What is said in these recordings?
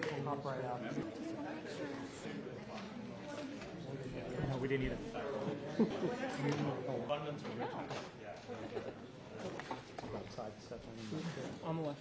Pop right out. No, we didn't eat it. Abundance of riches. Outside stuff. On the left.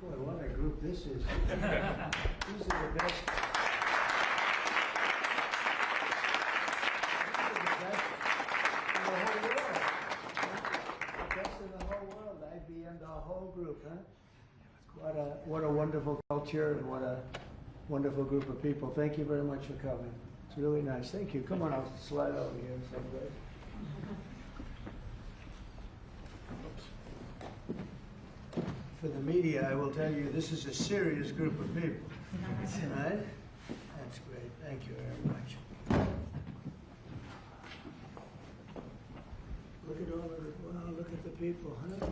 Boy, what a group this is. These are the best. The best in the whole world. IBM, the whole group, huh? What a wonderful culture and what a wonderful group of people. Thank you very much for coming. It's really nice. Thank you. Come on, I'll slide over here. So great. For the media, I will tell you, this is a serious group of people, right? That's great. Thank you very much. Look at all of the, wow, look at the people, huh?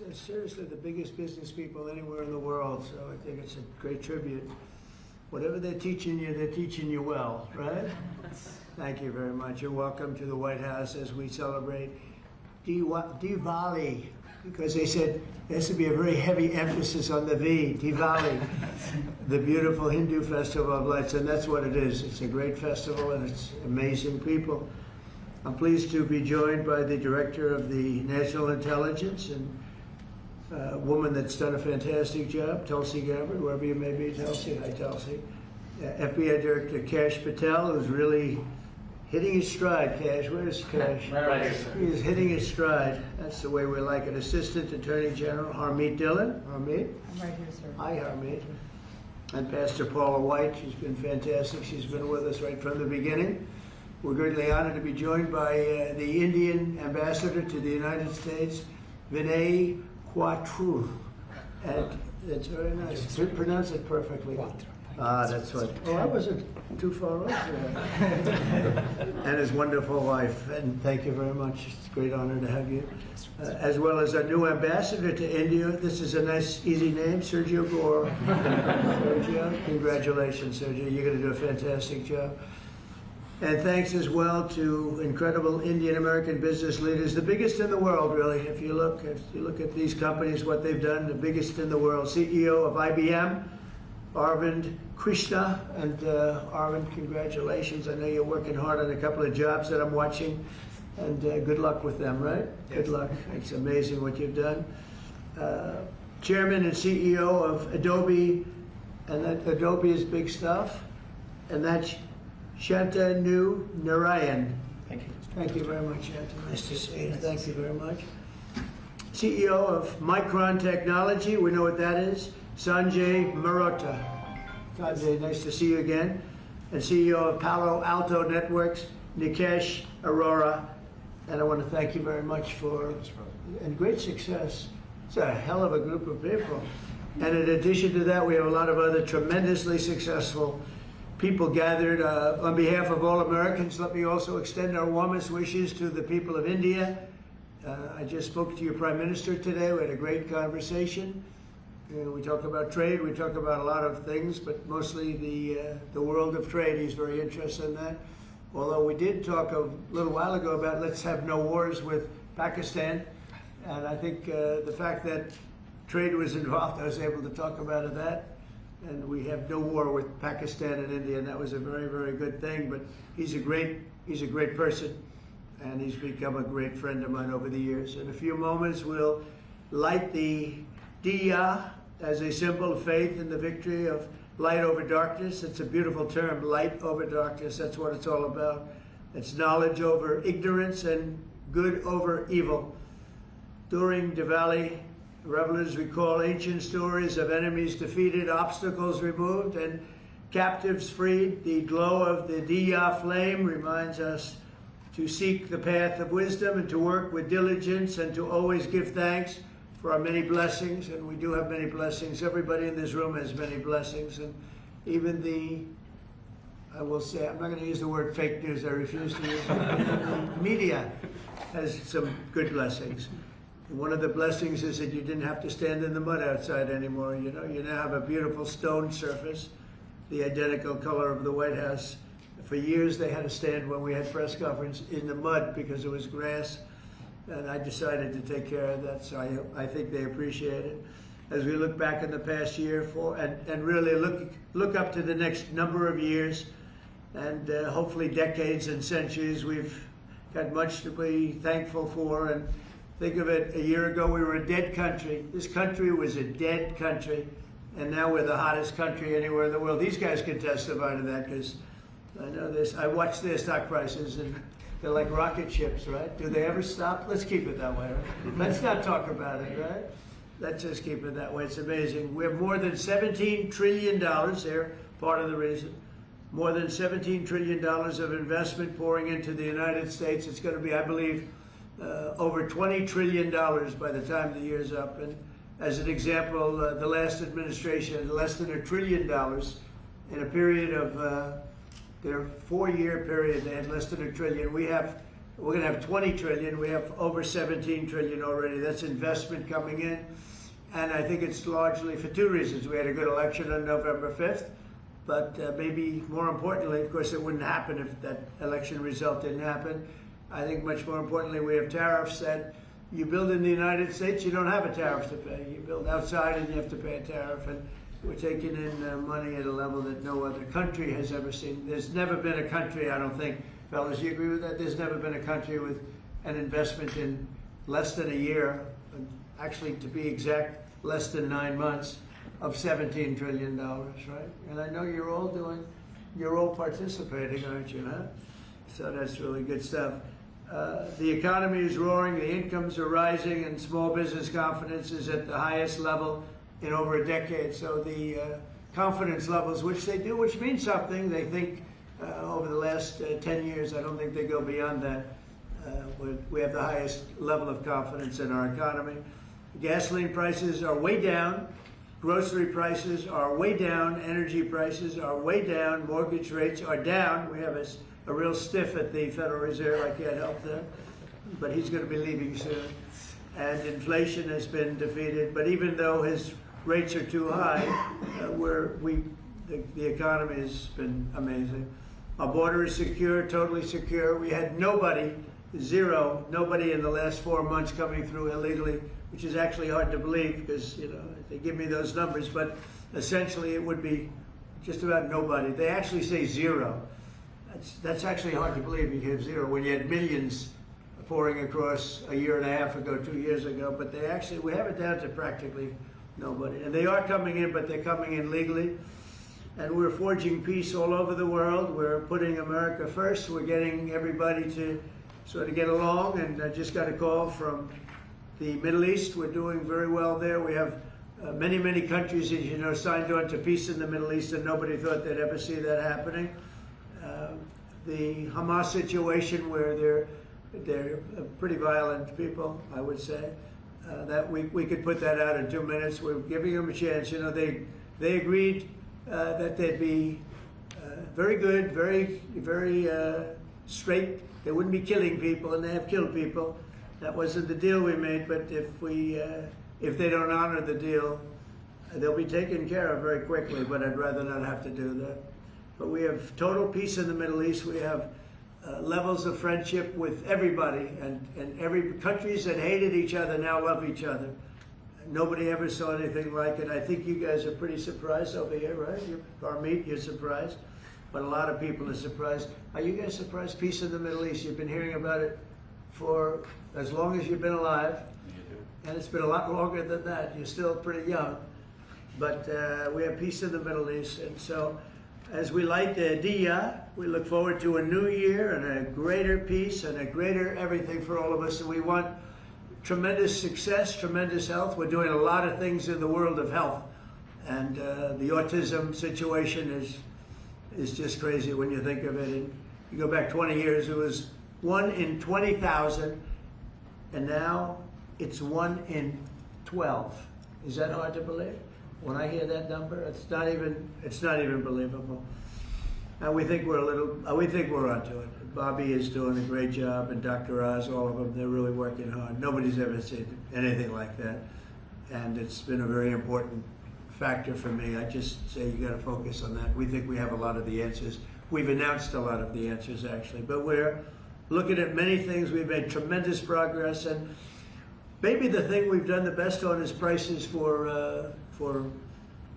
It's seriously the biggest business people anywhere in the world, so I think it's a great tribute. Whatever they're teaching you well, right? Thank you very much. You're welcome to the White House as we celebrate Diwali, because they said there has to be a very heavy emphasis on the V, Diwali, the beautiful Hindu festival of lights, and that's what it is. It's a great festival and it's amazing people. I'm pleased to be joined by the Director of the National Intelligence and a woman that's done a fantastic job, Tulsi Gabbard, wherever you may be, Tulsi. Hi, Tulsi. FBI Director Kash Patel, who's really hitting his stride. Cash, where's Cash? Right here, sir. He is hitting his stride. That's the way we like it. Assistant Attorney General Harmeet Dillon. Harmeet? I'm right here, sir. Hi, Harmeet. And Pastor Paula White. She's been fantastic. She's been with us right from the beginning. We're greatly honored to be joined by the Indian Ambassador to the United States, Vinay Quatru. And It's very nice. Pronounce it perfectly. Ah, that's what. Oh, I wasn't too far off there. And his wonderful wife. And thank you very much. It's a great honor to have you. As well as our new ambassador to India. This is a nice, easy name, Sergio Gore. Sergio, congratulations, Sergio. You're going to do a fantastic job. And thanks as well to incredible Indian American business leaders, the biggest in the world, really. If you look at these companies, what they've done, the biggest in the world. CEO of IBM, Arvind Krishna, and Arvind, congratulations. I know you're working hard on a couple of jobs that I'm watching, and good luck with them, right? Yes. Good luck. It's amazing what you've done. Chairman and CEO of Adobe, and that Adobe is big stuff, and that's Shantanu Narayan. Thank you. Thank you very much, Shantanu. Nice to see you. Thank you very much. CEO of Micron Technology, we know what that is, Sanjay Marotta. Sanjay, nice to see you again. And CEO of Palo Alto Networks, Nikesh Arora. And I want to thank you very much for, and great success. It's a hell of a group of people. And in addition to that, we have a lot of other tremendously successful people gathered. On behalf of all Americans, let me also extend our warmest wishes to the people of India. I just spoke to your Prime Minister today. We had a great conversation. We talk about trade, we talk about a lot of things, but mostly the world of trade. He's very interested in that. Although we did talk a little while ago about let's have no wars with Pakistan. And I think the fact that trade was involved, I was able to talk about that. And we have no war with Pakistan and India, and that was a very, very good thing. But he's a great person, and he's become a great friend of mine over the years. In a few moments, we'll light the diya as a symbol of faith in the victory of light over darkness. It's a beautiful term, light over darkness. That's what it's all about. It's knowledge over ignorance and good over evil. During Diwali, revelers recall ancient stories of enemies defeated, obstacles removed, and captives freed. The glow of the diya flame reminds us to seek the path of wisdom and to work with diligence and to always give thanks for our many blessings. And we do have many blessings. Everybody in this room has many blessings. And even I will say, I'm not going to use the word fake news. I refuse to use it. The media has some good blessings. One of the blessings is that you didn't have to stand in the mud outside anymore. You know, you now have a beautiful stone surface, the identical color of the White House. For years, they had to stand when we had press conference in the mud because it was grass, and I decided to take care of that. So I think they appreciate it. As we look back in the past year and really look up to the next number of years, and hopefully decades and centuries, we've got much to be thankful for. And think of it, a year ago we were a dead country. This country was a dead country, and now we're the hottest country anywhere in the world. These guys can testify to that because I know this. I watch their stock prices, and they're like rocket ships, right? Do they ever stop? Let's keep it that way, right? Let's not talk about it, right? Let's just keep it that way. It's amazing. We have more than $17 trillion. They're part of the reason. More than $17 trillion of investment pouring into the United States. It's going to be, I believe, over $20 trillion by the time the year's up. And as an example, the last administration had less than $1 trillion in a period of their 4-year period. They had less than $1 trillion. We're going to have 20 trillion. We have over 17 trillion already. That's investment coming in. And I think it's largely for two reasons. We had a good election on November 5th, but maybe more importantly, of course, it wouldn't happen if that election result didn't happen. I think much more importantly, we have tariffs that you build in the United States, you don't have a tariff to pay. You build outside and you have to pay a tariff. And we're taking in money at a level that no other country has ever seen. There's never been a country, I don't think, fellas, you agree with that? There's never been a country with an investment in less than a year, actually to be exact, less than 9 months, of $17 trillion, right? And I know you're all participating, aren't you, huh? So that's really good stuff. The economy is roaring, the incomes are rising, and small business confidence is at the highest level in over a decade. So the confidence levels, which means something, they think over the last 10 years, I don't think they go beyond that. We have the highest level of confidence in our economy. Gasoline prices are way down. Grocery prices are way down, energy prices are way down, mortgage rates are down. We have a real stiff at the Federal Reserve. I can't help that, but he's going to be leaving soon. And inflation has been defeated, but even though his rates are too high, the economy has been amazing. Our border is secure, totally secure. We had nobody in the last 4 months coming through illegally, which is actually hard to believe because, you know, they give me those numbers, but essentially it would be just about nobody. They actually say zero. That's actually hard to believe. You have zero when you had millions pouring across a year and a half ago, 2 years ago, but we have it down to practically nobody. And they are coming in, but they're coming in legally. And we're forging peace all over the world. We're putting America first. We're getting everybody to sort of get along. And I just got a call from the Middle East. We're doing very well there. We have many, many countries, as you know, signed on to peace in the Middle East, and nobody thought they'd ever see that happening. The Hamas situation, where they're pretty violent people, I would say. That we could put that out in 2 minutes. We're giving them a chance. You know, they agreed that they'd be very good, very straight. They wouldn't be killing people, and they have killed people. That wasn't the deal we made. But if they don't honor the deal, they'll be taken care of very quickly. But I'd rather not have to do that. But we have total peace in the Middle East. We have levels of friendship with everybody, and every countries that hated each other now love each other. Nobody ever saw anything like it. I think you guys are pretty surprised over here, right? You're surprised, but a lot of people are surprised. Are you guys surprised? Peace in the Middle East. You've been hearing about it for as long as you've been alive, and it's been a lot longer than that. You're still pretty young, but we have peace in the Middle East, and so. As we light the Diya, we look forward to a new year and a greater peace and a greater everything for all of us. And we want tremendous success, tremendous health. We're doing a lot of things in the world of health. And the autism situation is just crazy when you think of it. And you go back 20 years, it was 1 in 20,000, and now it's 1 in 12. Is that hard to believe? When I hear that number, it's not even believable. And we think we're onto it. Bobby is doing a great job, and Dr. Oz, all of them, they're really working hard. Nobody's ever seen anything like that. And it's been a very important factor for me. I just say you got to focus on that. We think we have a lot of the answers. We've announced a lot of the answers, actually, but we're looking at many things. We've made tremendous progress, and maybe the thing we've done the best on is prices for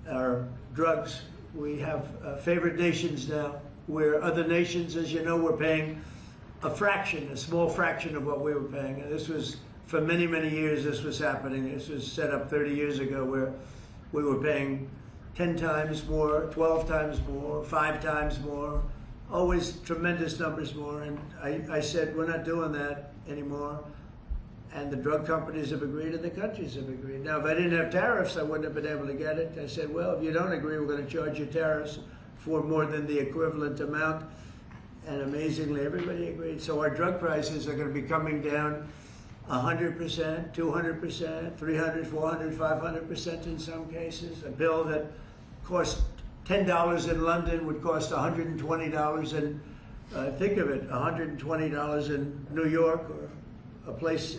our drugs. We have favored nations now, where other nations, as you know, were paying a small fraction of what we were paying. And this was, for many, many years, this was happening. This was set up 30 years ago, where we were paying 10 times more, 12 times more, 5 times more, always tremendous numbers more. And I said, we're not doing that anymore. And the drug companies have agreed, and the countries have agreed. Now, if I didn't have tariffs, I wouldn't have been able to get it. I said, well, if you don't agree, we're going to charge you tariffs for more than the equivalent amount. And amazingly, everybody agreed. So our drug prices are going to be coming down 100%, 200%, 300, 400, 500% in some cases. A pill that cost $10 in London would cost $120 in, think of it, $120 in New York, or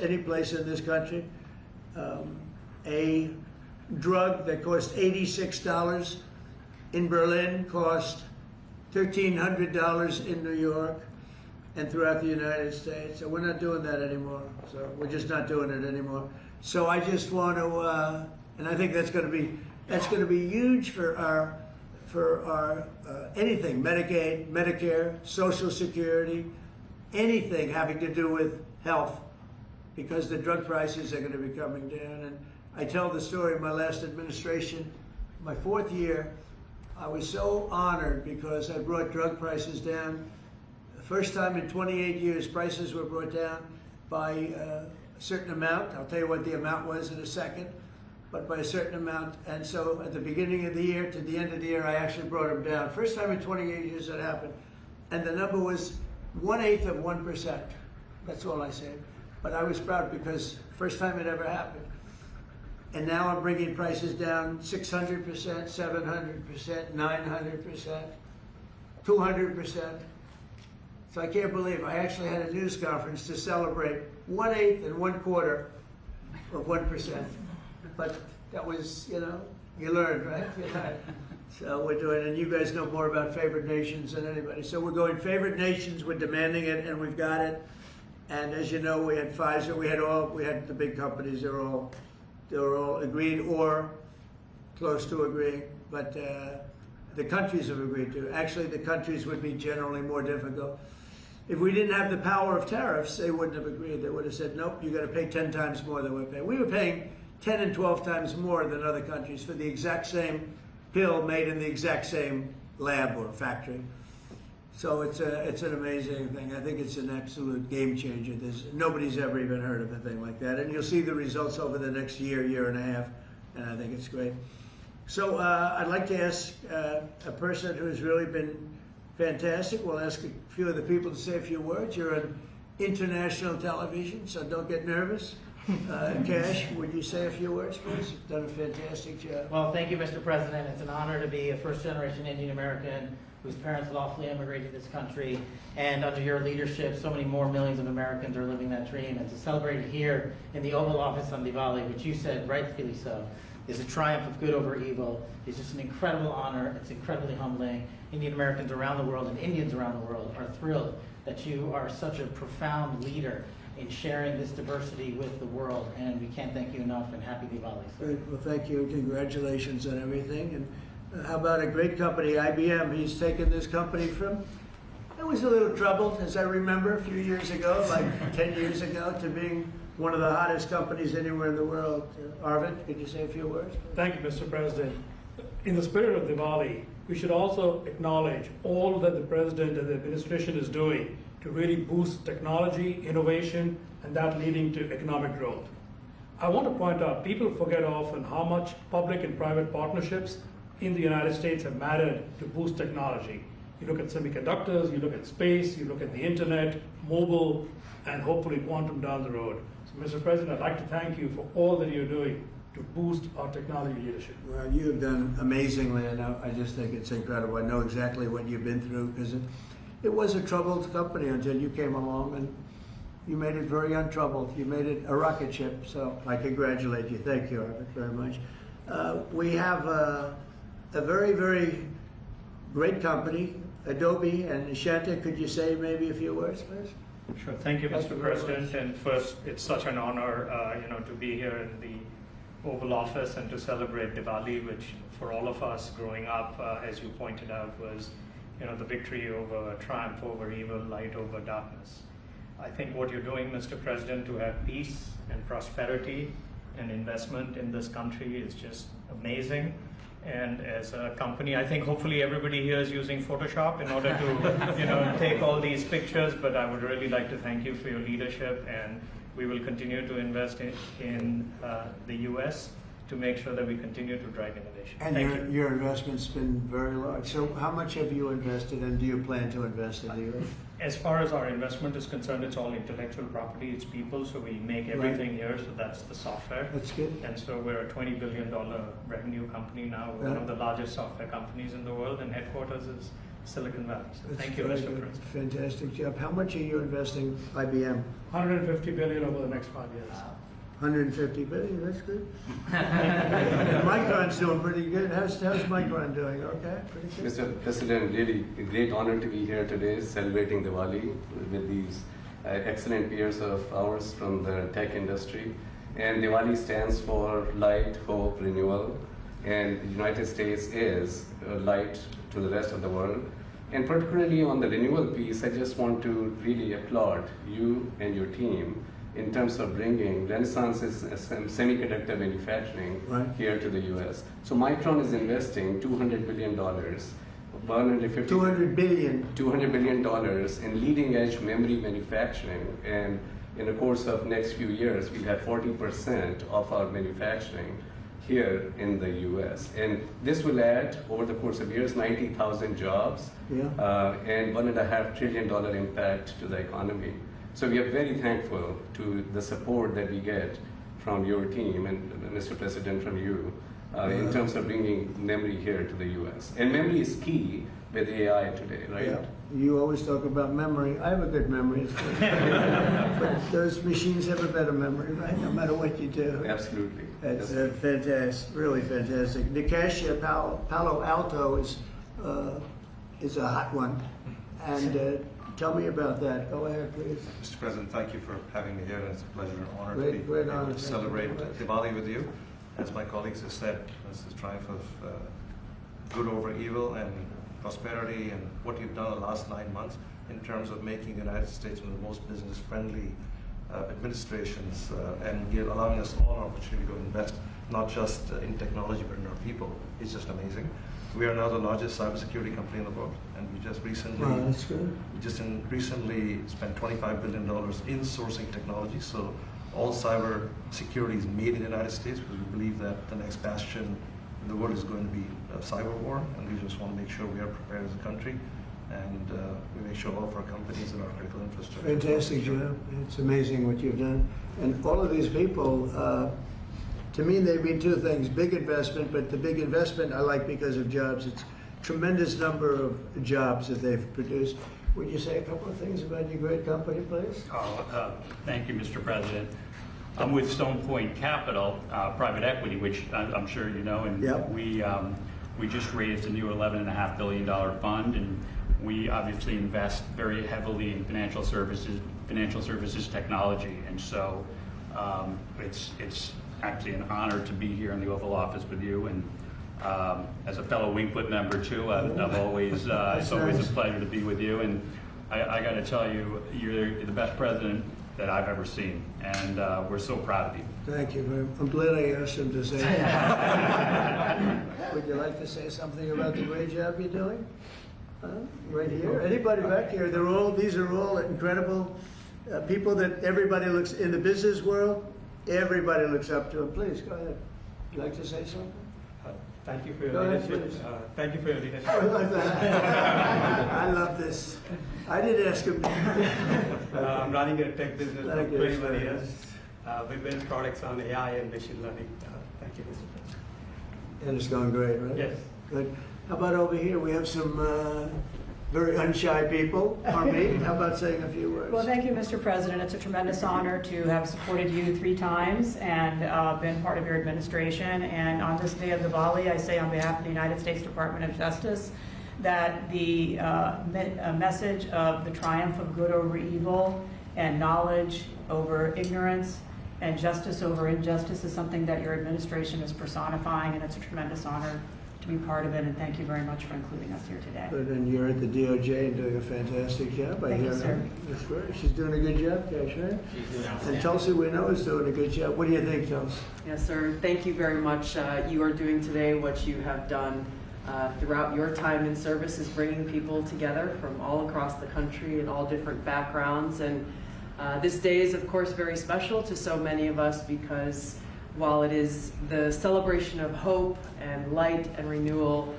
any place in this country. A drug that cost $86 in Berlin cost $1,300 in New York and throughout the United States. So we're not doing that anymore. So we're just not doing it anymore. So I just want to, and I think that's going to be huge for our anything, Medicaid, Medicare, Social Security, anything having to do with health, because the drug prices are going to be coming down. And I tell the story of my last administration, my 4th year. I was so honored because I brought drug prices down. The first time in 28 years, prices were brought down by a certain amount. I'll tell you what the amount was in a second, but by a certain amount. And so at the beginning of the year to the end of the year, I actually brought them down. First time in 28 years that happened. And the number was 1/8 of 1%. That's all I said. But I was proud because first time it ever happened. And now I'm bringing prices down 600%, 700%, 900%, 200%. So I can't believe I actually had a news conference to celebrate 1/8 and 1/4 of 1%. But that was, you know, you learn, right? You learn. So we're doing, and you guys know more about favored nations than anybody. So we're going favored nations, we're demanding it, and we've got it. And as you know, we had Pfizer, we had the big companies, they were all agreed or close to agreeing. But the countries have agreed to. Actually, the countries would be generally more difficult. If we didn't have the power of tariffs, they wouldn't have agreed. They would have said, nope, you got to pay 10 times more than we're paying. We were paying 10 and 12 times more than other countries for the exact same pill made in the exact same lab or factory. So it's an amazing thing. I think it's an absolute game changer. Nobody's ever even heard of a thing like that. And you'll see the results over the next year and a half, and I think it's great. So I'd like to ask a person who's really been fantastic. We'll ask a few of the people to say a few words. You're on international television, so don't get nervous. Cash, would you say a few words, please? You've done a fantastic job. Well, thank you, Mr. President. It's an honor to be a first-generation Indian American whose parents lawfully immigrated to this country. And under your leadership, so many more millions of Americans are living that dream. And to celebrate it here in the Oval Office on Diwali, which you said, rightfully so, is a triumph of good over evil. It's just an incredible honor. It's incredibly humbling. Indian Americans around the world and Indians around the world are thrilled that you are such a profound leader in sharing this diversity with the world, and we can't thank you enough, and happy Diwali. Great. Well, thank you. Congratulations on everything. And how about a great company, IBM? He's taken this company from, it was a little troubled, as I remember, a few years ago, like 10 years ago, to being one of the hottest companies anywhere in the world. Arvind, could you say a few words? Thank you, Mr. President. In the spirit of Diwali, we should also acknowledge all that the President and the administration is doing to really boost technology, innovation, and that leading to economic growth. I want to point out, people forget often how much public and private partnerships in the United States have mattered to boost technology. You look at semiconductors, you look at space, you look at the internet, mobile, and hopefully quantum down the road. So, Mr. President, I'd like to thank you for all that you're doing to boost our technology leadership. Well, you have done amazingly, and I just think it's incredible. I know exactly what you've been through, because it was a troubled company until you came along, and you made it very untroubled. You made it a rocket ship, so I congratulate you. Thank you, Arvind, very much. We have a very, very great company, Adobe, and Shanta, could you say maybe a few words, please? Sure. Thank you, Mr. President. And first, it's such an honor, to be here in the Oval Office and to celebrate Diwali, which for all of us growing up, as you pointed out, was the victory over triumph over evil, light over darkness. I think what you're doing, Mr. President, to have peace and prosperity and investment in this country is just amazing. And as a company, I think hopefully everybody here is using Photoshop in order to take all these pictures, but I would really like to thank you for your leadership, and we will continue to invest in the US to make sure that we continue to drive innovation. And your investment's been very large. So how much have you invested, and do you plan to invest in the US? As far as our investment is concerned, it's all intellectual property, it's people, so we make everything here, so that's the software. That's good. And so we're a $20 billion revenue company now, we're one of the largest software companies in the world, and headquarters is Silicon Valley. So thank you, Mr. President. Fantastic job. How much are you investing, IBM? $150 billion over the next 5 years. 150 billion, that's good. Micron's doing pretty good. How's Micron doing? Okay, pretty good. Mr. President, really a great honor to be here today celebrating Diwali with these excellent peers of ours from the tech industry. And Diwali stands for light, hope, renewal. And the United States is a light to the rest of the world. And particularly on the renewal piece, I just want to really applaud you and your team in terms of bringing Renaissance's semiconductor manufacturing here to the US. So Micron is investing $200 billion, $200 billion in leading edge memory manufacturing. And in the course of next few years, we'll have 40% of our manufacturing here in the US. And this will add, over the course of years, 90,000 jobs and $1.5 trillion impact to the economy. So we are very thankful to the support that we get from your team and Mr. President from you in terms of bringing memory here to the U.S. And memory is key with AI today, right? Yeah. You always talk about memory. I have a good memory. But those machines have a better memory, right? No matter what you do. Absolutely. That's fantastic, really fantastic. Nikesh, Palo Alto is a hot one. And tell me about that. Go ahead, please. Mr. President, thank you for having me here. It's a pleasure and honor Great- to be great able honor. to Thank you celebrate very much. Diwali with you. As my colleagues have said, this is a triumph of good over evil and prosperity, and what you've done in the last 9 months in terms of making the United States one of the most business-friendly administrations and allowing us all an opportunity to invest not just in technology but in our people. It's just amazing. We are now the largest cybersecurity company in the world, and we just recently Wow, that's good. recently spent $25 billion in sourcing technology. So all cyber security is made in the United States, because we believe that the next bastion in the world is going to be a cyber war, and we just want to make sure we are prepared as a country, and we make sure all of our companies and our critical infrastructure. Fantastic job. It's amazing what you've done. And all of these people, to me, they mean two things. Big investment, but the big investment I like because of jobs. It's tremendous number of jobs that they've produced. Would you say a couple of things about your great company, please? Thank you, Mr. President. I'm with Stone Point Capital, private equity, which I'm sure you know, and Yep. we just raised a new $11.5 billion fund, and we obviously invest very heavily in financial services technology, and so it's actually an honor to be here in the Oval Office with you, and as a fellow Wingfoot member too, I've always it's always a pleasure to be with you, and I got to tell you, you're the best president that I've ever seen, and we're so proud of you. Thank you very much. I'm glad I asked him to say that. Would you like to say something about the great job you're doing? Right here? Anybody back here? These are all incredible people that everybody looks, in the business world, everybody looks up to them. Please, go ahead. Would you like to say something? Thank you for your Go ahead, leadership. please. Thank you for your leadership. I love that. I love this. I didn't ask him. I'm running a tech business for Thank you. 21 years. We build products on AI and machine learning. Thank you, Mr. President. And it's going great, right? Yes. Good. How about over here? We have some very unshy people. Harmeet, how about saying a few words? Well, thank you, Mr. President. It's a tremendous honor to have supported you 3 times and been part of your administration. And on this day of Diwali, I say on behalf of the United States Department of Justice that the message of the triumph of good over evil and knowledge over ignorance and justice over injustice is something that your administration is personifying, and it's a tremendous honor to be part of it, and thank you very much for including us here today. Good, and you're at the DOJ and doing a fantastic job. I Thank you, hear sir. That's great. She's doing a good job, Cash, right? And Tulsi, we know, is doing a good job. What do you think, Tulsi? Yes, sir. Thank you very much. You are doing today what you have done throughout your time in service, is bringing people together from all across the country and all different backgrounds. And this day is, of course, very special to so many of us, because while it is the celebration of hope and light and renewal,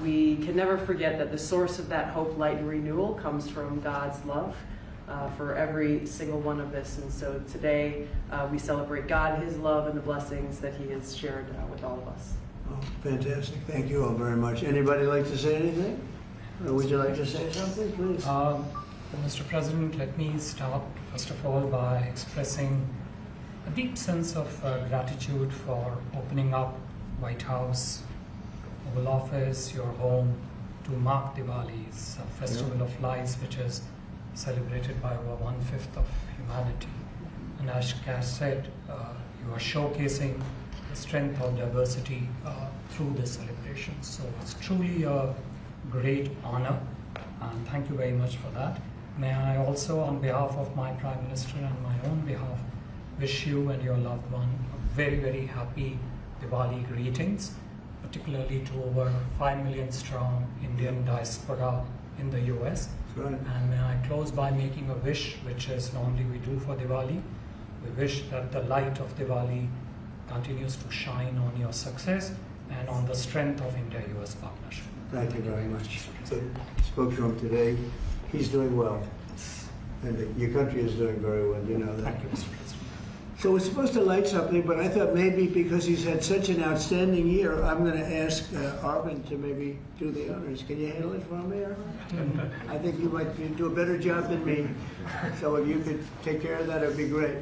we can never forget that the source of that hope, light, and renewal comes from God's love for every single one of us. And so today we celebrate God, His love, and the blessings that He has shared with all of us. Oh, fantastic. Thank you all very much. Anybody like to say anything? Or would you like to say something, please? Mr. President, let me start first of all by expressing a deep sense of gratitude for opening up White House, Oval Office, your home, to mark Diwali's Festival of Lights, which is celebrated by over 1/5 of humanity. And as Cash said, you are showcasing the strength of diversity through this celebration. So it's truly a great honor, and thank you very much for that. May I also, on behalf of my Prime Minister and my own behalf, wish you and your loved one a very, very happy Diwali greetings, particularly to over 5 million strong Indian diaspora in the US. Right. And may I close by making a wish, which is normally we do for Diwali. We wish that the light of Diwali continues to shine on your success and on the strength of India-US partnership. Thank you very much. Spoke to him today. He's doing well. And your country is doing very well, you know that. Thank you, Mr. President. So we're supposed to light something, but I thought maybe because he's had such an outstanding year, I'm going to ask Arvind to maybe do the honors. Can you handle it for me, Arvind? I think you might do a better job than me. So if you could take care of that, it would be great.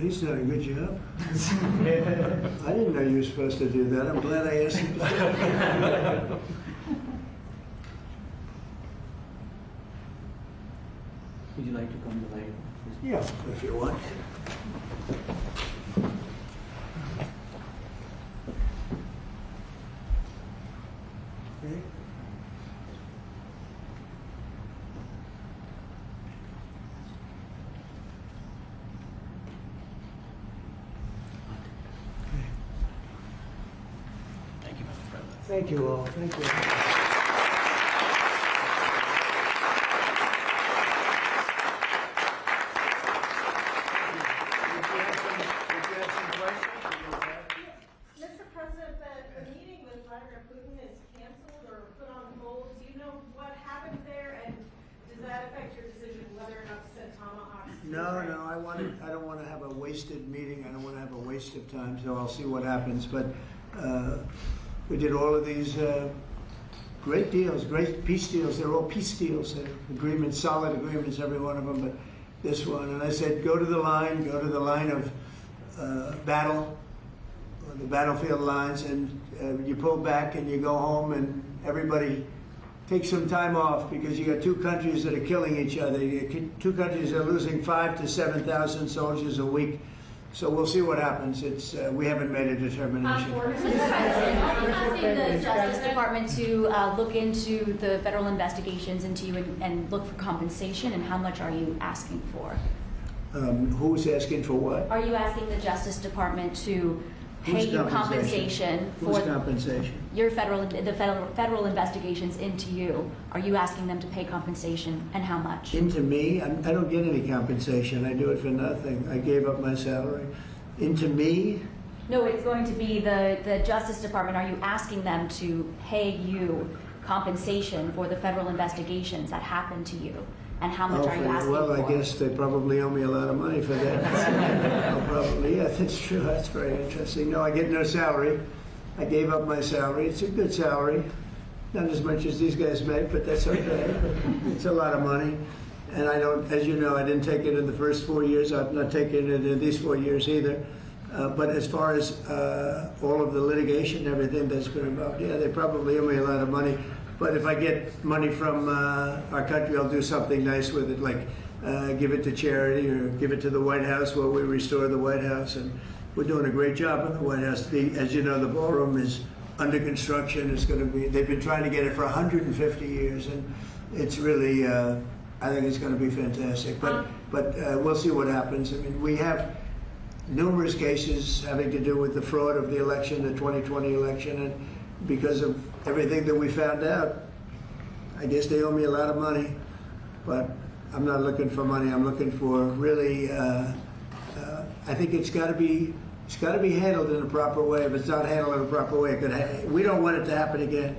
He's done a good job. I didn't know you were supposed to do that. I'm glad I asked him. Would you like to come to light? Yeah, if you want. Okay. Thank you all. Thank you. Mr. President, the meeting with Vladimir Putin is canceled or put on hold. Do you know what happened there, and does that affect your decision whether or not to send tomahawks? No, I don't want to have a wasted meeting. I don't want to have a waste of time, so I'll see what happens. But we did all of these great deals, great peace deals. They're all peace deals, agreements, solid agreements, every one of them. But this one, and I said, go to the line of battle, or the battlefield lines, and you pull back and you go home, and everybody take some time off, because you got two countries that are killing each other. Two countries that are losing 5,000 to 7,000 soldiers a week. So we'll see what happens. We haven't made a determination. Mr. President, are you asking the Justice Department to look into the federal investigations into you and look for compensation, and how much are you asking for? Who's asking for what? Are you asking the Justice Department to pay you compensation for Whose compensation? your federal investigations into you? Are you asking them to pay compensation, and how much? Into me? I don't get any compensation. I do it for nothing. I gave up my salary. Into me? No, it's going to be the Justice Department. Are you asking them to pay you compensation for the federal investigations that happened to you? And how much are you asking well, for? I guess they probably owe me a lot of money for that. I'll probably, yeah, that's true. That's very interesting. No, I get no salary. I gave up my salary. It's a good salary. Not as much as these guys make, but that's okay. It's a lot of money. And I don't, as you know, I didn't take it in the first 4 years. I'm not taking it in these 4 years either. But as far as all of the litigation and everything that's been involved, yeah, they probably owe me a lot of money. But if I get money from our country, I'll do something nice with it, like give it to charity or give it to the White House, where we restore the White House. And we're doing a great job in the White House. As you know, the ballroom is under construction. It's going to be, they've been trying to get it for 150 years, and it's really, I think it's going to be fantastic. But we'll see what happens. I mean, we have numerous cases having to do with the fraud of the election, the 2020 election, and because of everything that we found out, I guess they owe me a lot of money. But I'm not looking for money. I'm looking for really. I think it's got to be handled in a proper way. If it's not handled in a proper way, we don't want it to happen again.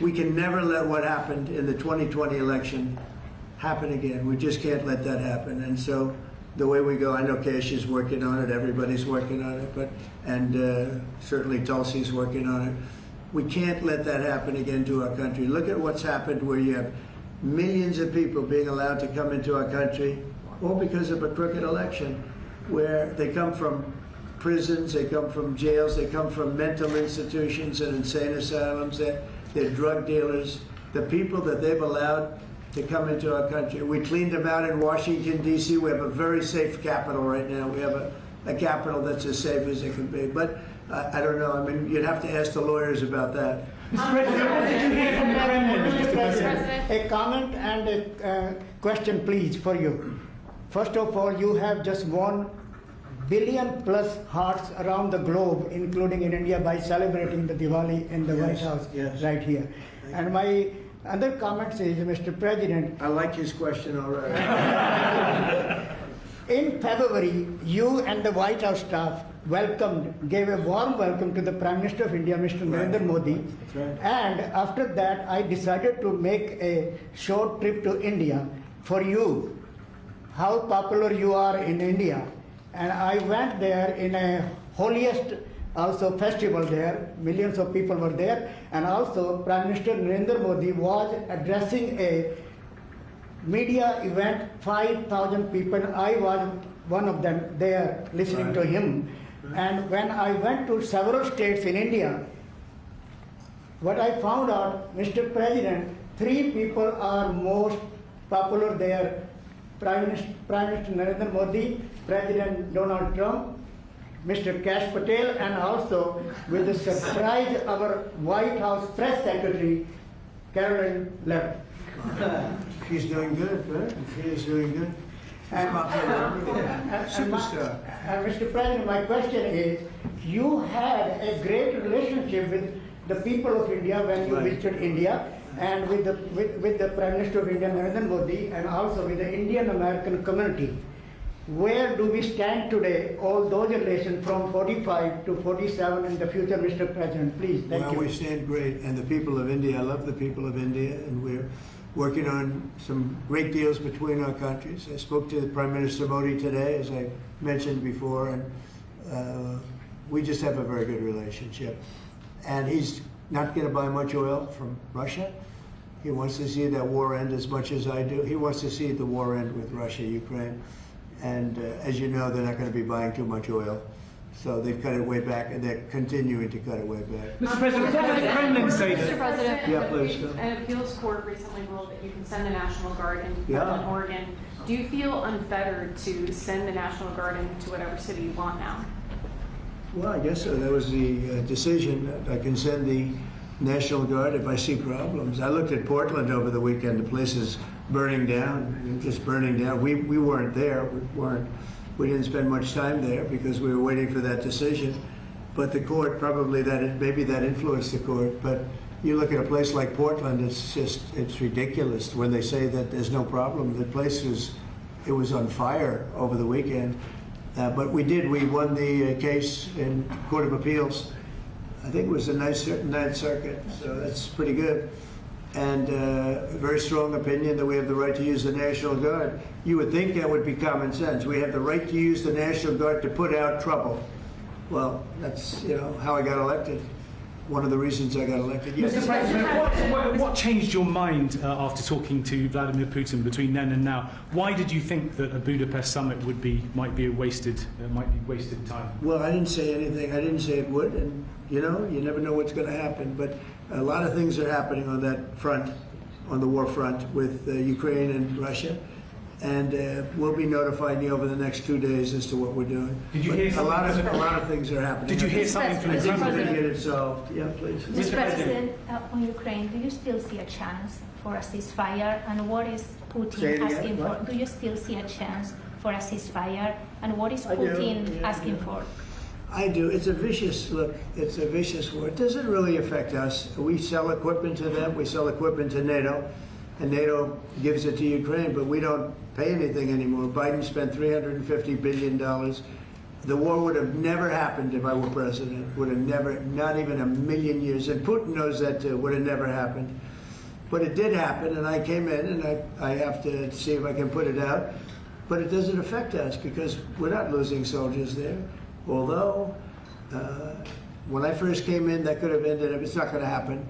We can never let what happened in the 2020 election happen again. We just can't let that happen. And so the way we go, I know Cash is working on it. Everybody's working on it, and certainly Tulsi's working on it. We can't let that happen again to our country. Look at what's happened, where you have millions of people being allowed to come into our country, all because of a crooked election, where they come from prisons, they come from jails, they come from mental institutions and insane asylums, they're drug dealers. The people that they've allowed to come into our country, we cleaned them out in Washington, D.C. We have a very safe capital right now. We have a capital that's as safe as it can be. But I don't know. I mean, you'd have to ask the lawyers about that. Mr. President, a comment and a question, please, for you. First of all, you have just won billion plus hearts around the globe, including in India, by celebrating the Diwali in the White House right here. And my other comment is, Mr. President, I like his question already. in February, you and the White House staff gave a warm welcome to the Prime Minister of India, Mr. Narendra Modi. That's right. And after that, I decided to make a short trip to India for you, how popular you are in India. And I went there in a holiest also festival there. Millions of people were there. And also Prime Minister Narendra Modi was addressing a media event, 5,000 people. I was one of them there listening to him. And when I went to several states in India, what I found out, Mr. President, 3 people are most popular there. Prime Minister Narendra Modi, President Donald Trump, Mr. Kash Patel, and also with the surprise, our White House Press Secretary, Caroline Levitt. She's doing good, right? She is doing good. Superstar. And Mr. President, my question is, you had a great relationship with the people of India when you visited India, and with the Prime Minister of India, Narendra Modi, and also with the Indian American community. Where do we stand today, all those relations from 45 to 47 in the future, Mr. President? Please, thank you. Well, we stand great, and the people of India, I love the people of India, and we're working on some great deals between our countries. I spoke to Prime Minister Modi today, as I mentioned before, and we just have a very good relationship. And he's not going to buy much oil from Russia. He wants to see that war end as much as I do. He wants to see the war end with Russia, Ukraine. And as you know, they're not going to be buying too much oil. So they've cut it way back, and they're continuing to cut it way back. Mr. President, what did the Kremlin say Mr. President, Yeah, please. an appeals court recently ruled that you can send the National Guard in Yeah. Oregon. Do you feel unfettered to send the National Guard into whatever city you want now? Well, I guess so. That was the decision. I can send the National Guard if I see problems. I looked at Portland over the weekend. The place is burning down, just burning down. We weren't there. We didn't spend much time there because we were waiting for that decision. But the court, probably maybe that influenced the court. But you look at a place like Portland, it's ridiculous when they say that there's no problem. The place was on fire over the weekend. But we won the case in Court of Appeals. I think it was the Ninth Circuit, so that's pretty good. And a very strong opinion that we have the right to use the National Guard. You would think that would be common sense. We have the right to use the National Guard to put out trouble. Well, that's how I got elected. One of the reasons I got elected. Yes. Mr. President, what changed your mind after talking to Vladimir Putin between then and now? Why did you think that a Budapest summit might be wasted time? Well, I didn't say anything. I didn't say it would, and you never know what's going to happen. But a lot of things are happening on that front, on the war front with Ukraine and Russia, and we'll be notifying over the next 2 days as to what we're doing. Did you hear something? A lot of things are happening. Did you hear something from the President? I think we're President? going to get it solved. Yeah, please. Mr. President, on Ukraine, do you still see a chance for a ceasefire? And what is Putin asking for? Do you still see a chance for a ceasefire? And what is Putin asking for? I do. It's a vicious war. It doesn't really affect us. We sell equipment to them. We sell equipment to NATO, and NATO gives it to Ukraine, but we don't pay anything anymore. Biden spent $350 billion. The war would have never happened if I were president. Would have never, not even a million years. And Putin knows that too. Would have never happened. But it did happen, and I came in, and I have to see if I can put it out. But it doesn't affect us because we're not losing soldiers there. Although, when I first came in, that could have ended up, it's not going to happen,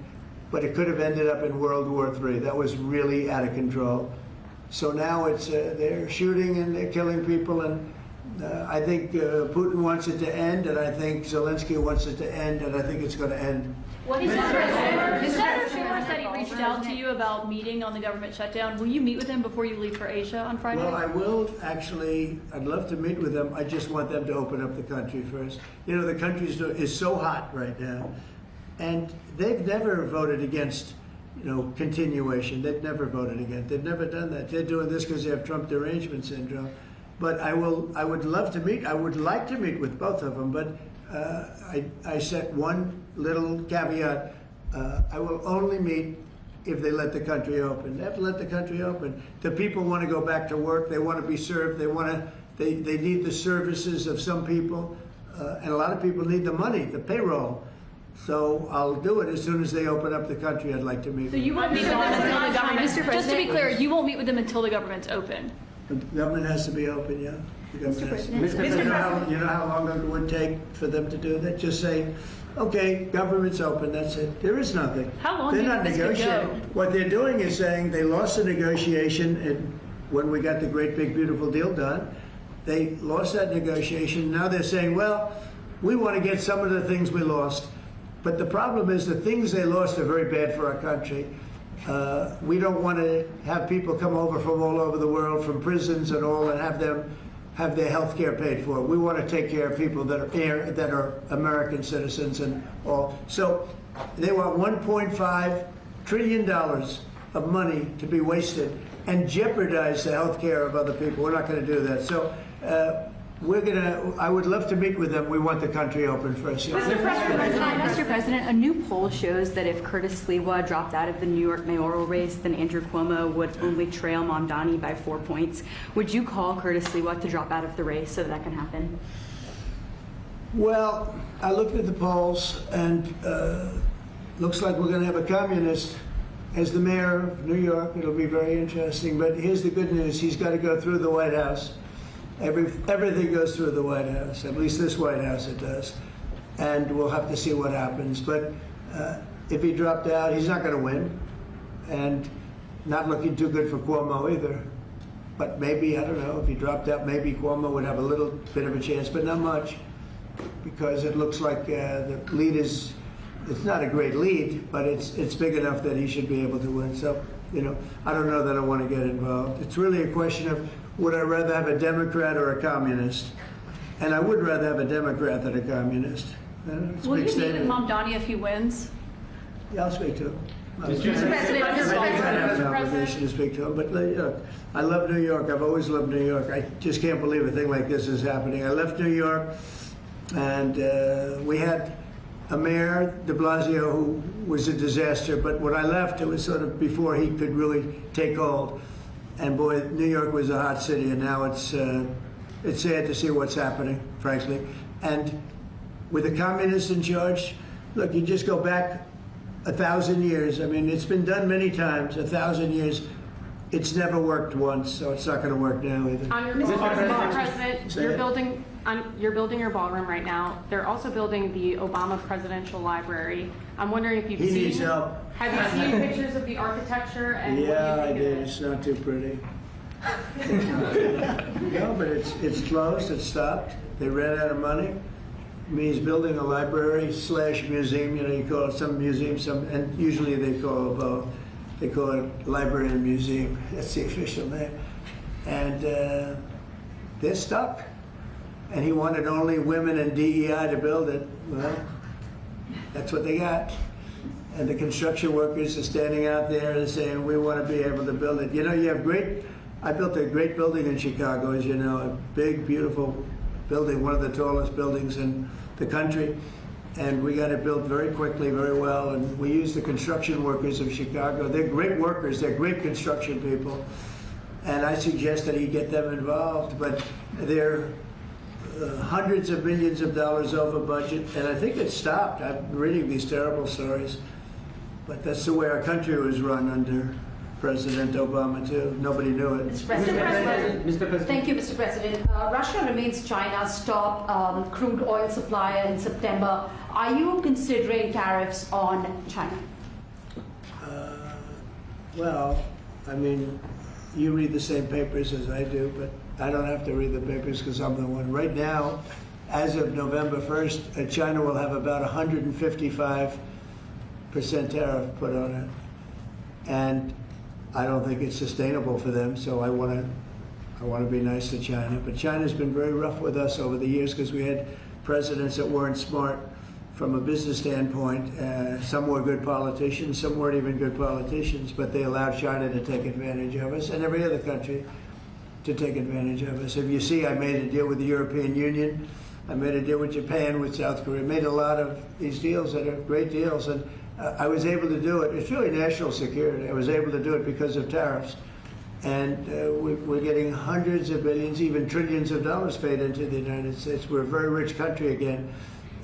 but it could have ended up in World War III. That was really out of control. So now it's they're shooting and they're killing people, and I think Putin wants it to end, and I think Zelensky wants it to end, and I think it's going to end. What is Senator Schumer said he reached out to you about meeting on the government shutdown. Will you meet with him before you leave for Asia on Friday? Well, I will actually. I'd love to meet with them. I just want them to open up the country first. The country is so hot right now, and they've never voted against, continuation. They've never voted against. They've never done that. They're doing this because they have Trump derangement syndrome. But I would love to meet. I would like to meet with both of them. But I set one little caveat. I will only meet if they let the country open. They have to let the country open. The people want to go back to work. They want to be served. They need the services of some people, and a lot of people need the money, the payroll. So I'll do it as soon as they open up the country. I'd like to meet. So you won't meet with them until the government. Just to be clear, you won't meet with them until the government's open. The government has to be open, yeah. The government has to be Mr. open. President. You know how long it would take for them to do that? Just say, okay, government's open, that's it. There is nothing. How long They're do you not think this could negotiating. go? What they're doing is saying they lost the negotiation, and when we got the great big beautiful deal done, they lost that negotiation. Now they're saying, well, we want to get some of the things we lost. But the problem is the things they lost are very bad for our country. We don't want to have people come over from all over the world, from prisons and all, and have them have their health care paid for. We want to take care of people that are American citizens and all. So they want $1.5 trillion of money to be wasted and jeopardize the health care of other people. We're not going to do that. So I would love to meet with them. We want the country open first. Mr. President, a new poll shows that if Curtis Sliwa dropped out of the New York mayoral race, then Andrew Cuomo would only trail Mamdani by 4 points. Would you call Curtis Sliwa to drop out of the race so that can happen? Well, I looked at the polls, and looks like we're going to have a communist as the mayor of New York. It'll be very interesting. But here's the good news. He's got to go through the White House. Everything goes through the White House, at least this White House it does. And we'll have to see what happens. But if he dropped out, he's not going to win. And not looking too good for Cuomo either. But maybe, I don't know, if he dropped out, maybe Cuomo would have a little bit of a chance, but not much. Because it looks like the lead is, it's not a great lead, but it's big enough that he should be able to win. So, you know, I don't know that I want to get involved. It's really a question of, would I rather have a Democrat or a communist? And I would rather have a Democrat than a communist. Will you meet with Mamdani if he wins? Yeah, I'll speak to him. Mr. President, I have an obligation to speak to him, but I love New York. I've always loved New York. I just can't believe a thing like this is happening. I left New York, and we had a mayor, de Blasio, who was a disaster, but when I left, it was sort of before he could really take hold. And boy, New York was a hot city, and now it's sad to see what's happening, frankly. And with the communists in charge, look, you just go back 1,000 years. I mean, it's been done many times, 1,000 years. It's never worked once, so it's not going to work now either. On your ballroom, President, you're building your ballroom right now. They're also building the Obama Presidential Library. I'm wondering if you've He seen. needs help. Have you seen pictures of the architecture and Yeah, what I do you think did. of it? It's not too pretty. No, but it's closed. It's stopped. They ran out of money. I mean, he's building a library / museum. You know, you call it some museum, and usually they call it both. They call it library and museum. That's the official name. And they're stuck. And he wanted only women and DEI to build it. Well, that's what they got. And the construction workers are standing out there and saying, we want to be able to build it. You know, you have I built a great building in Chicago, as you know, a big, beautiful building, one of the tallest buildings in the country. And we got it built very quickly, very well. And we used the construction workers of Chicago. They're great workers. They're great construction people. And I suggest that he get them involved. But they're hundreds of millions of dollars over budget. And I think it stopped. I'm reading these terrible stories. But that's the way our country was run under President Obama, too. Nobody knew it. Mr. President. Thank you, Mr. President. Russia remains China's top crude oil supplier in September. Are you considering tariffs on China? Well, I mean, you read the same papers as I do, but I don't have to read the papers because I'm the one. Right now, as of November 1st, China will have about 155% tariff put on it. And I don't think it's sustainable for them, so I want to be nice to China. But China's been very rough with us over the years because we had presidents that weren't smart from a business standpoint. Some were good politicians, some weren't even good politicians, but they allowed China to take advantage of us and every other country to take advantage of us. If you see, I made a deal with the European Union. I made a deal with Japan, with South Korea. Made a lot of these deals that are great deals, and I was able to do it. It's really national security. I was able to do it because of tariffs. And we're getting hundreds of billions, even trillions of dollars paid into the United States. We're a very rich country again.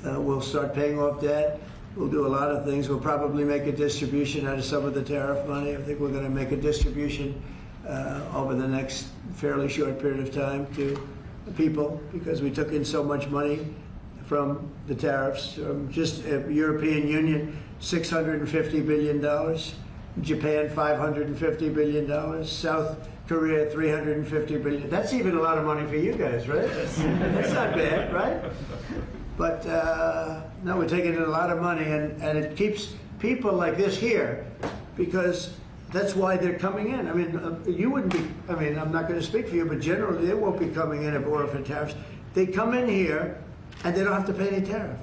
We'll start paying off debt. We'll do a lot of things. We'll probably make a distribution out of some of the tariff money. I think we're going to make a distribution over the next fairly short period of time to people, because we took in so much money from the tariffs. Just European Union, $650 billion. Japan, $550 billion. South Korea, $350 billion. That's even a lot of money for you guys, right? That's not bad, right? But no, we're taking in a lot of money, and it keeps people like this here, because that's why they're coming in. I mean, you wouldn't be, I mean, I'm not going to speak for you, but generally they won't be coming in if it weren't for tariffs. They come in here and they don't have to pay any tariff.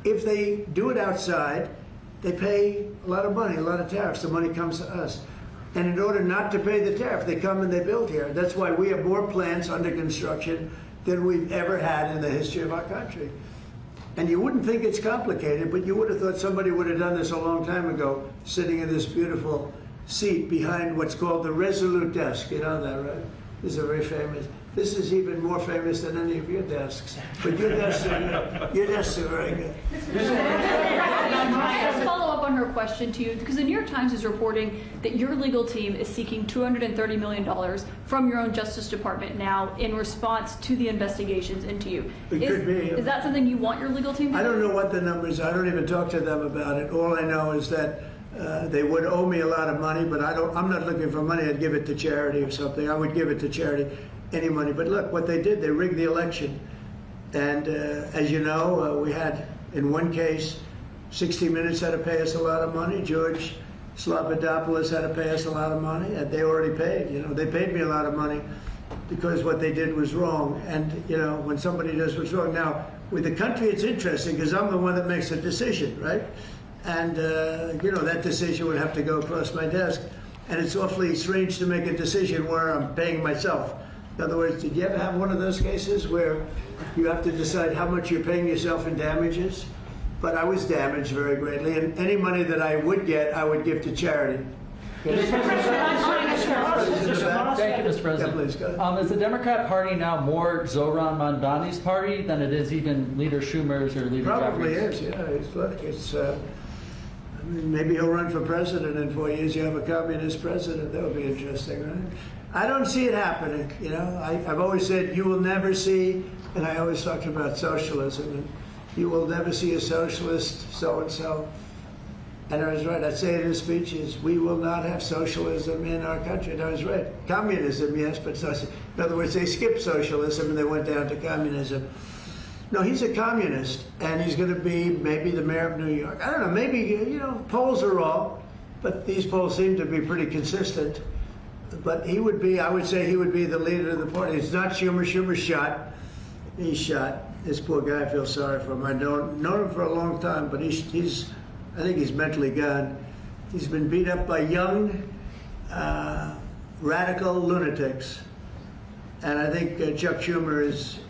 If they do it outside, they pay a lot of money, a lot of tariffs. The money comes to us. And in order not to pay the tariff, they come and they build here. That's why we have more plants under construction than we've ever had in the history of our country. And you wouldn't think it's complicated, but you would have thought somebody would have done this a long time ago, sitting in this beautiful seat behind what's called the Resolute desk. You know that, right? This is a very famous. This is even more famous than any of your desks. But your desks are very good. I'll follow up on her question to you, because the New York Times is reporting that your legal team is seeking $230 million from your own Justice Department now in response to the investigations into you. It could be. Is that something you want your legal team to do? I don't know what the numbers are. I don't even talk to them about it. All I know is that they would owe me a lot of money, but I'm not looking for money. I'd give it to charity or something. I would give it to charity, any money. But look, what they did, they rigged the election. And as you know, we had, in one case, 60 Minutes had to pay us a lot of money. George Slobodanopoulos had to pay us a lot of money, and they already paid. You know, they paid me a lot of money because what they did was wrong. And, you know, when somebody does what's wrong. Now, with the country, it's interesting because I'm the one that makes the decision, right? And, you know, that decision would have to go across my desk. And it's awfully strange to make a decision where I'm paying myself. In other words, did you ever have one of those cases where you have to decide how much you're paying yourself in damages? But I was damaged very greatly, and any money that I would get, I would give to charity. Thank you, Mr. President. Yeah, please, go ahead. Is the Democrat Party now more Zohran Mamdani's party than it is even Leader Schumer's or Leader Probably Jeffries? is, yeah. Look, I mean, maybe he'll run for president in 4 years. You have a communist president. That would be interesting, right? I don't see it happening. You know, I've always said you will never see, and I always talked about socialism, and you will never see a socialist so-and-so. And I was right. I'd say it in speeches, we will not have socialism in our country. And I was right. Communism, yes, but socialism. In other words, they skipped socialism and they went down to communism. No, he's a communist, and he's going to be maybe the mayor of New York. I don't know, maybe, you know, polls are wrong, but these polls seem to be pretty consistent. But he would be, I would say he would be the leader of the party. It's not Schumer. Schumer's shot. He's shot. This poor guy, I feel sorry for him. I've known him for a long time, but he's I think he's mentally gone. He's been beat up by young, radical lunatics. And I think Chuck Schumer is,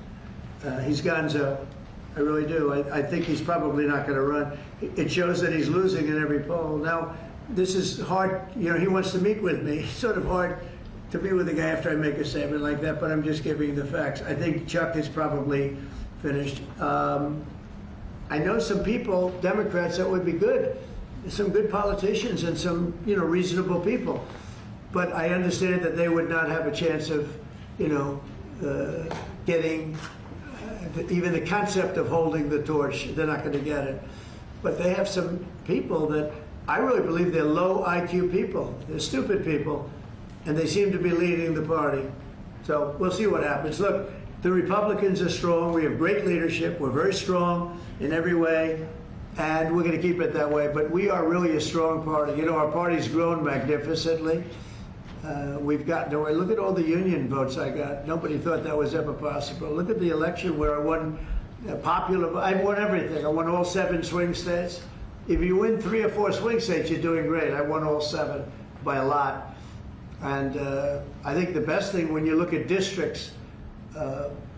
he's gonzo. I really do. I think he's probably not going to run. It shows that he's losing in every poll. Now, this is hard. You know, he wants to meet with me. It's sort of hard to meet with a guy after I make a statement like that, but I'm just giving the facts. I think Chuck is probably finished. I know some people, Democrats, that would be good. Some good politicians and some, you know, reasonable people. But I understand that they would not have a chance of, you know, getting even the concept of holding the torch. They're not going to get it. But they have some people that I really believe they're low IQ people. They're stupid people. And they seem to be leading the party. So we'll see what happens. Look, the Republicans are strong. We have great leadership. We're very strong in every way. And we're going to keep it that way. But we are really a strong party. You know, our party's grown magnificently. We've gotten away. Look at all the union votes I got. Nobody thought that was ever possible. Look at the election where I won popular. I won everything. I won all 7 swing states. If you win 3 or 4 swing states, you're doing great. I won all 7 by a lot. And I think the best thing when you look at districts,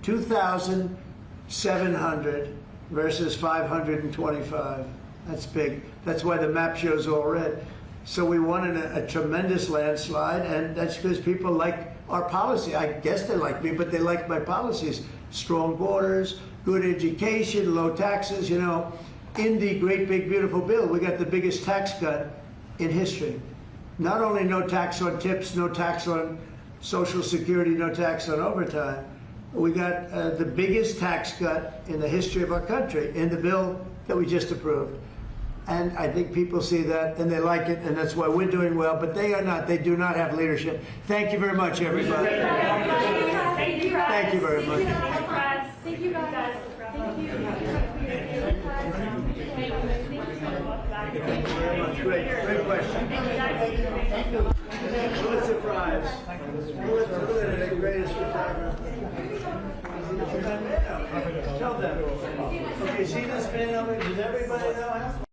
2,700 versus 525. That's big. That's why the map shows all red. So we won in a tremendous landslide, and that's because people like our policy. I guess they like me, but they like my policies. Strong borders, good education, low taxes. You know, in the great big beautiful bill, we got the biggest tax cut in history. Not only no tax on tips, no tax on Social Security, no tax on overtime, we got the biggest tax cut in the history of our country in the bill that we just approved. And I think people see that and they like it, and that's why we're doing well, but they are not. They do not have leadership. Thank you very much, everybody. Thank you, guys. Thank you very much. Thank you, guys. Thank you. Great question. What a surprise. What the greatest surprise. Tell them. Okay, see this man over? Does everybody know him?